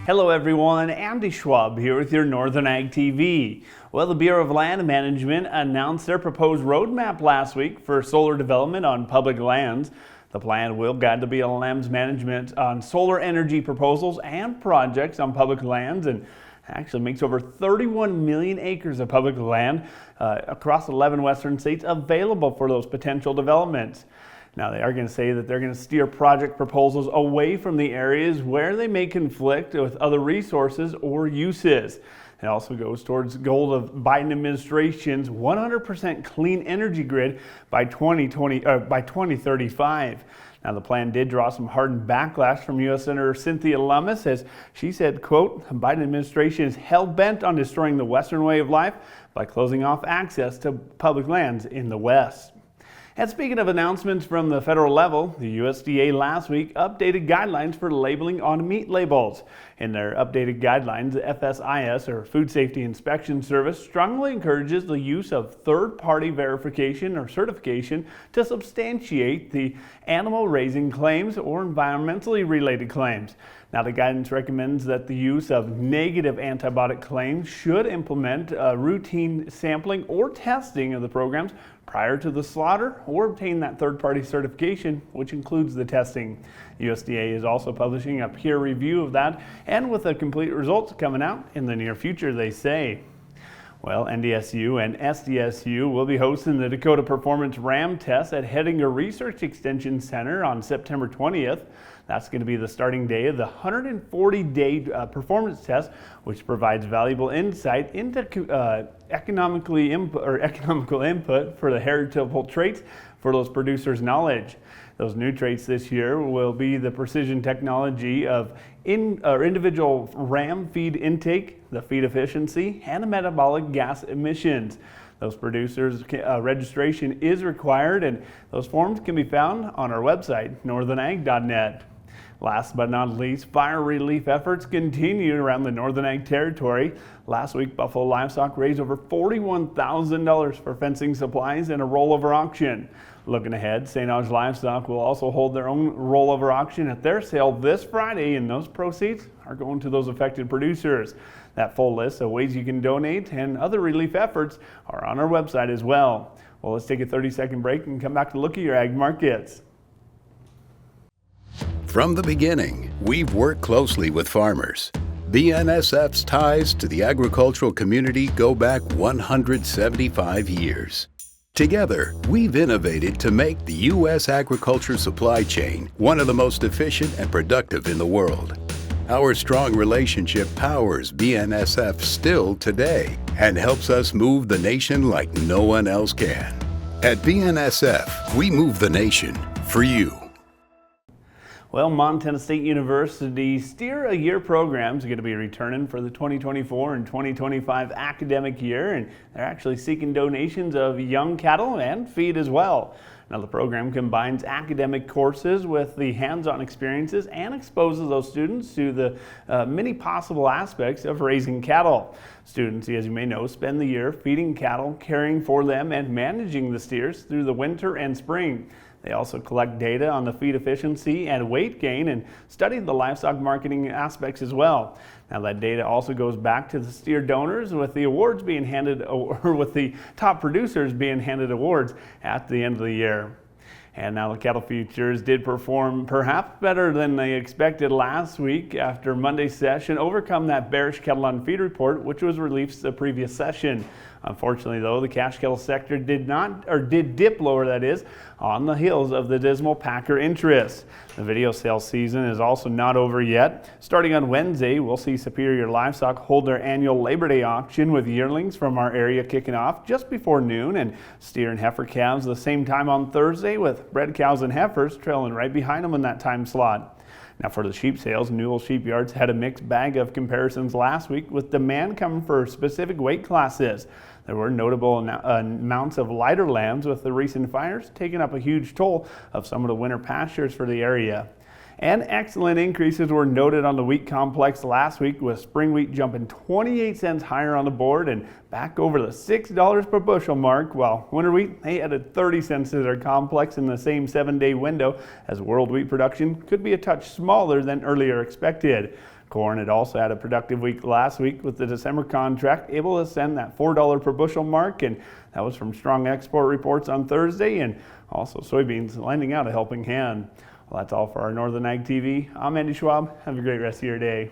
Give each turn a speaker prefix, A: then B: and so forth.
A: Hello everyone, Andy Schwab here with your Northern Ag TV. Well, the Bureau of Land Management announced their proposed roadmap last week for solar development on public lands. The plan will guide the BLM's management on solar energy proposals and projects on public lands, and actually makes over 31 million acres of public land across 11 western states available for those potential developments. Now, they are going to say that they're going to steer project proposals away from the areas where they may conflict with other resources or uses. It also goes towards the goal of Biden administration's 100% clean energy grid by 2035. Now, the plan did draw some hardened backlash from U.S. Senator Cynthia Lummis, as she said, quote, "The Biden administration is hell-bent on destroying the Western way of life by closing off access to public lands in the West." And speaking of announcements from the federal level, the USDA last week updated guidelines for labeling on meat labels. In their updated guidelines, the FSIS, or Food Safety Inspection Service, strongly encourages the use of third-party verification or certification to substantiate the animal raising claims or environmentally related claims. Now, the guidance recommends that the use of negative antibiotic claims should implement routine sampling or testing of the programs prior to the slaughter, or obtain that third-party certification, which includes the testing. USDA is also publishing a peer review of that, and with the complete results coming out in the near future, they say. Well, NDSU and SDSU will be hosting the Dakota Performance Ram Test at Hettinger Research Extension Center on September 20th. That's going to be the starting day of the 140-day performance test, which provides valuable insight into economical input for the heritable traits for those producers' knowledge. Those new traits this year will be the precision technology of individual ram feed intake, the feed efficiency, and the metabolic gas emissions. Those producers' registration is required, and those forms can be found on our website, northernag.net. Last but not least, fire relief efforts continue around the Northern Ag Territory. Last week, Buffalo Livestock raised over $41,000 for fencing supplies in a rollover auction. Looking ahead, St. Onge Livestock will also hold their own rollover auction at their sale this Friday, and those proceeds are going to those affected producers. That full list of ways you can donate and other relief efforts are on our website as well. Well, let's take a 30-second break and come back to look at your ag markets.
B: From the beginning, we've worked closely with farmers. BNSF's ties to the agricultural community go back 175 years. Together, we've innovated to make the U.S. agriculture supply chain one of the most efficient and productive in the world. Our strong relationship powers BNSF still today and helps us move the nation like no one else can. At BNSF, we move the nation for you.
A: Well, Montana State University Steer a Year programs are going to be returning for the 2024 and 2025 academic year, and they're actually seeking donations of young cattle and feed as well. Now, the program combines academic courses with the hands-on experiences and exposes those students to the many possible aspects of raising cattle. Students, as you may know, spend the year feeding cattle, caring for them, and managing the steers through the winter and spring. They also collect data on the feed efficiency and weight gain and study the livestock marketing aspects as well. Now, that data also goes back to the steer donors, with the awards being handed, or with the top producers being handed awards at the end of the year. And now the cattle futures did perform perhaps better than they expected last week after Monday's session overcome that bearish cattle on feed report, which was released the previous session. Unfortunately, though, the cash cattle sector did dip lower, that is, on the heels of the dismal packer interest. The video sales season is also not over yet. Starting on Wednesday, we'll see Superior Livestock hold their annual Labor Day auction, with yearlings from our area kicking off just before noon, and steer and heifer calves the same time on Thursday, with bred cows and heifers trailing right behind them in that time slot. Now, for the sheep sales, Newell Sheep Yards had a mixed bag of comparisons last week, with demand coming for specific weight classes. There were notable amounts of lighter lambs, with the recent fires taking up a huge toll of some of the winter pastures for the area. And excellent increases were noted on the wheat complex last week, with spring wheat jumping 28 cents higher on the board and back over the $6 per bushel mark, while winter wheat, they added 30 cents to their complex in the same 7-day window, as world wheat production could be a touch smaller than earlier expected. Corn had also had a productive week last week with the December contract able to send that $4 per bushel mark, and that was from strong export reports on Thursday, and also soybeans lending out a helping hand. Well, that's all for our Northern Ag TV. I'm Andy Schwab. Have a great rest of your day.